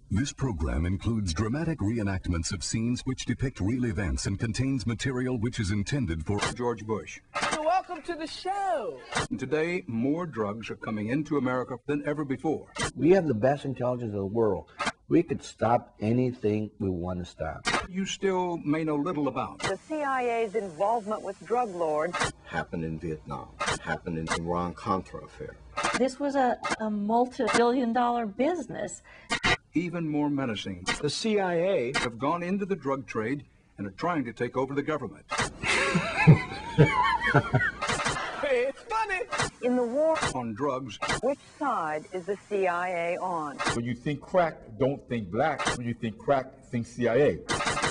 This program includes dramatic reenactments of scenes which depict real events and contains material which is intended for George Bush. So welcome to the show. Today, more drugs are coming into America than ever before. We have the best intelligence of the world. We could stop anything we want to stop. You still may know little about the CIA's involvement with drug lords. Happened in Vietnam. Happened in the Iran-Contra affair. This was a multi-billion-dollar business. Even more menacing, the CIA have gone into the drug trade and are trying to take over the government. Hey, it's funny. In the war on drugs, which side is the CIA on? When you think crack, don't think black. When you think crack, think CIA.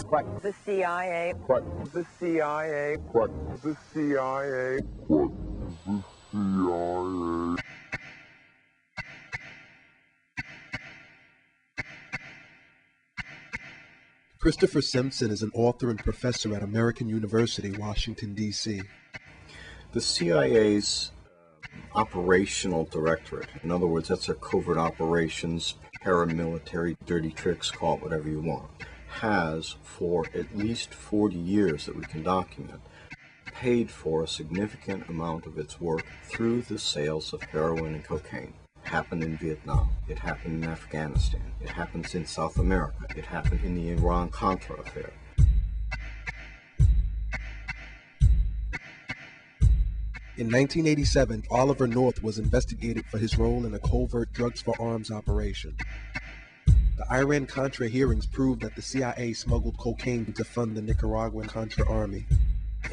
Crack. The CIA. Crack. The CIA. Crack. The CIA. Crack. The CIA. Christopher Simpson is an author and professor at American University, Washington, D.C. The CIA's operational directorate, in other words, that's their covert operations, paramilitary, dirty tricks, call it whatever you want, has, for at least 40 years that we can document, paid for a significant amount of its work through the sales of heroin and cocaine. It happened in Vietnam. It happened in Afghanistan. It happens in South America. It happened in the Iran-Contra affair. In 1987, Oliver North was investigated for his role in a covert drugs for arms operation. The Iran-Contra hearings proved that the CIA smuggled cocaine to fund the Nicaraguan Contra army.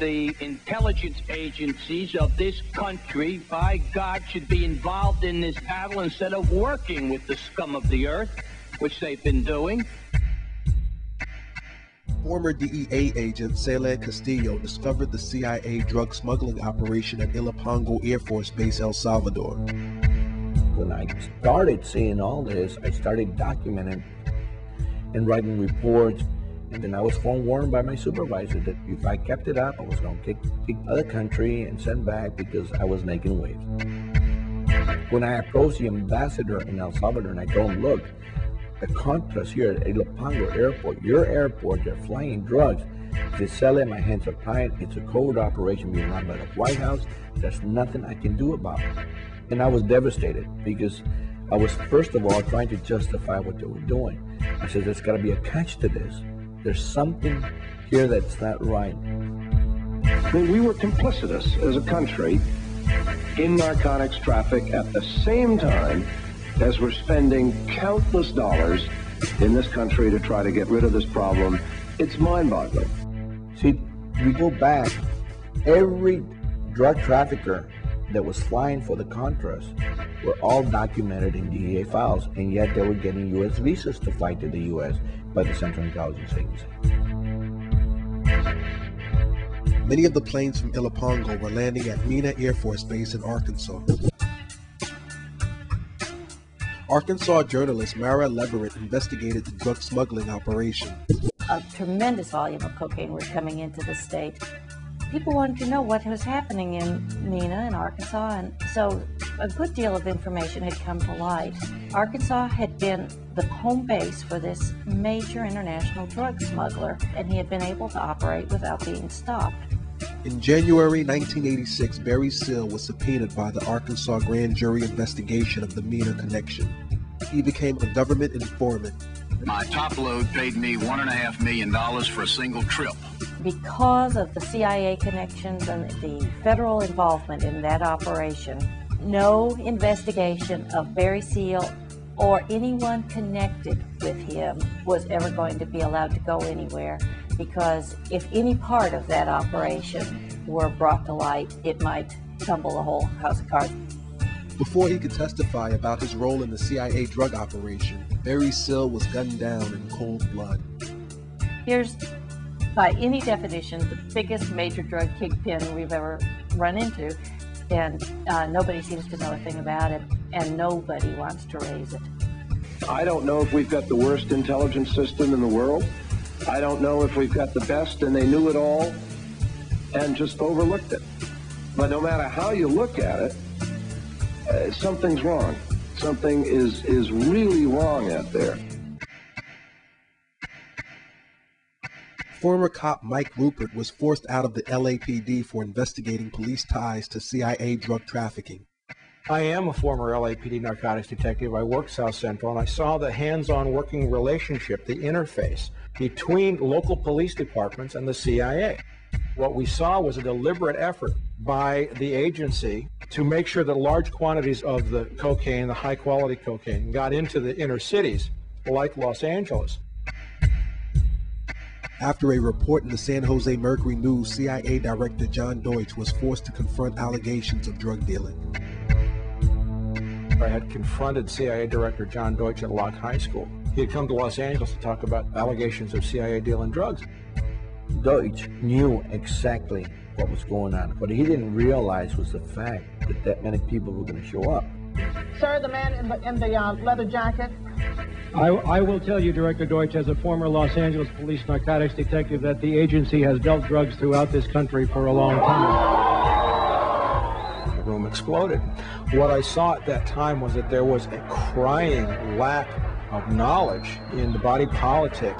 The intelligence agencies of this country, by God, should be involved in this battle instead of working with the scum of the earth, which they've been doing. Former DEA agent Celed Castillo discovered the CIA drug smuggling operation at Ilopango Air Force Base, El Salvador. When I started seeing all this, I started documenting and writing reports. And then I was forewarned by my supervisor that if I kept it up, I was going to kick the other country and send back because I was making waves. When I approached the ambassador in El Salvador and I told him, look, the Contras here at Ilopango Airport, your airport, they're flying drugs. They sell it, my hands are tied. It's a covert operation being run by the White House. There's nothing I can do about it. And I was devastated because I was, first of all, trying to justify what they were doing. I said, there's got to be a catch to this. There's something here that's not right. I mean, we were complicitous as a country in narcotics traffic at the same time as we're spending countless dollars in this country to try to get rid of this problem. It's mind-boggling. See, we go back, every drug trafficker that was flying for the Contras were all documented in DEA files, and yet they were getting U.S. visas to fly to the U.S. by the Central Intelligence Agency. Many of the planes from Ilopango were landing at Mena Air Force Base in Arkansas. Arkansas journalist Mara Leverett investigated the drug smuggling operation. A tremendous volume of cocaine was coming into the state. People wanted to know what was happening in Mena and Arkansas, and so a good deal of information had come to light. Arkansas had been the home base for this major international drug smuggler, and he had been able to operate without being stopped. In January 1986, Barry Seal was subpoenaed by the Arkansas grand jury investigation of the Mena connection. He became a government informant. My top load paid me $1.5 million for a single trip. Because of the CIA connections and the federal involvement in that operation, no investigation of Barry Seal or anyone connected with him was ever going to be allowed to go anywhere, because if any part of that operation were brought to light, it might tumble the whole house of cards. Before he could testify about his role in the CIA drug operation, Barry Seal was gunned down in cold blood. Here's, by any definition, the biggest major drug kingpin we've ever run into, and nobody seems to know a thing about it, and nobody wants to raise it. I don't know if we've got the worst intelligence system in the world. I don't know if we've got the best and they knew it all and just overlooked it. But no matter how you look at it, something's wrong. Something is really wrong out there. Former cop Mike Rupert was forced out of the LAPD for investigating police ties to CIA drug trafficking. I am a former LAPD narcotics detective. I worked South Central, and I saw the hands-on working relationship, the interface between local police departments and the CIA. What we saw was a deliberate effort by the agency to make sure that large quantities of the cocaine, the high-quality cocaine, got into the inner cities like Los Angeles. After a report in the San Jose Mercury News, CIA Director John Deutsch was forced to confront allegations of drug dealing. I had confronted CIA Director John Deutsch at Locke High School. He had come to Los Angeles to talk about allegations of CIA dealing drugs. Deutsch knew exactly what was going on. What he didn't realize was the fact that many people were going to show up. Sir, the man in the leather jacket. I will tell you, Director Deutsch, as a former Los Angeles police narcotics detective, that the agency has dealt drugs throughout this country for a long time. The room exploded. What I saw at that time was that there was a crying lack of knowledge in the body politic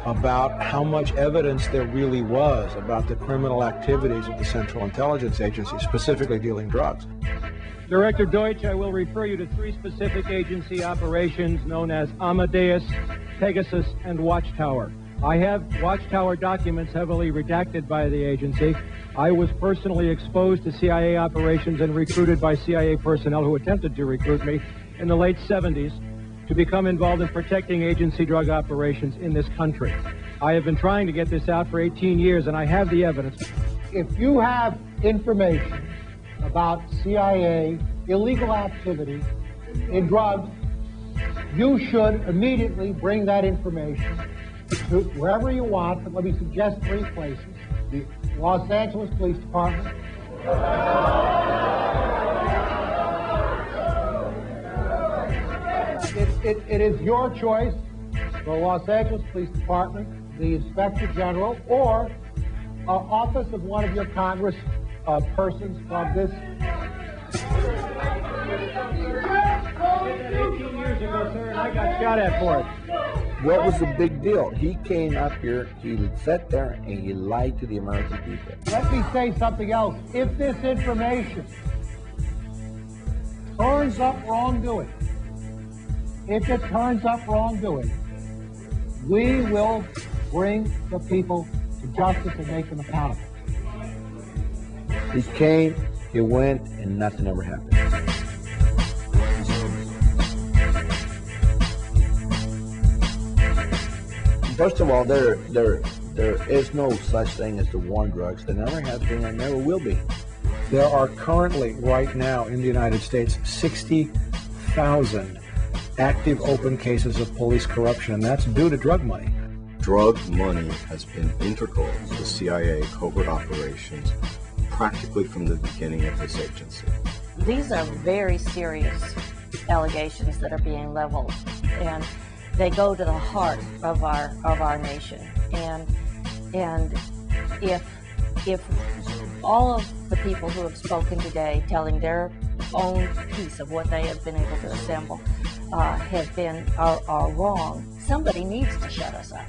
about how much evidence there really was about the criminal activities of the Central Intelligence Agency, specifically dealing drugs. Director Deutsch, I will refer you to 3 specific agency operations known as Amadeus, Pegasus, and Watchtower. I have Watchtower documents heavily redacted by the agency. I was personally exposed to CIA operations and recruited by CIA personnel who attempted to recruit me in the late 70s to become involved in protecting agency drug operations in this country. I have been trying to get this out for 18 years, and I have the evidence. If you have information about CIA illegal activity in drugs, you should immediately bring that information to wherever you want, but let me suggest 3 places. The Los Angeles Police Department, it is your choice, the Los Angeles Police Department, the Inspector General, or office of one of your Congress persons from this. 18 years ago, sir, and I got shot at for it. What was the big deal? He came up here, he sat there, and he lied to the American people. Let me say something else. If this information turns up wrongdoing, we will bring the people to justice and make them accountable. He came, he went, and nothing ever happened. First of all, there is no such thing as the war on drugs. There never has been and never will be. There are currently, right now in the United States, 60,000 active open cases of police corruption, and that's due to drug money. Drug money has been integral to the CIA covert operations practically from the beginning of this agency. These are very serious allegations that are being leveled, and they go to the heart of our nation. And if all of the people who have spoken today, telling their own piece of what they have been able to assemble, are wrong, somebody needs to shut us up.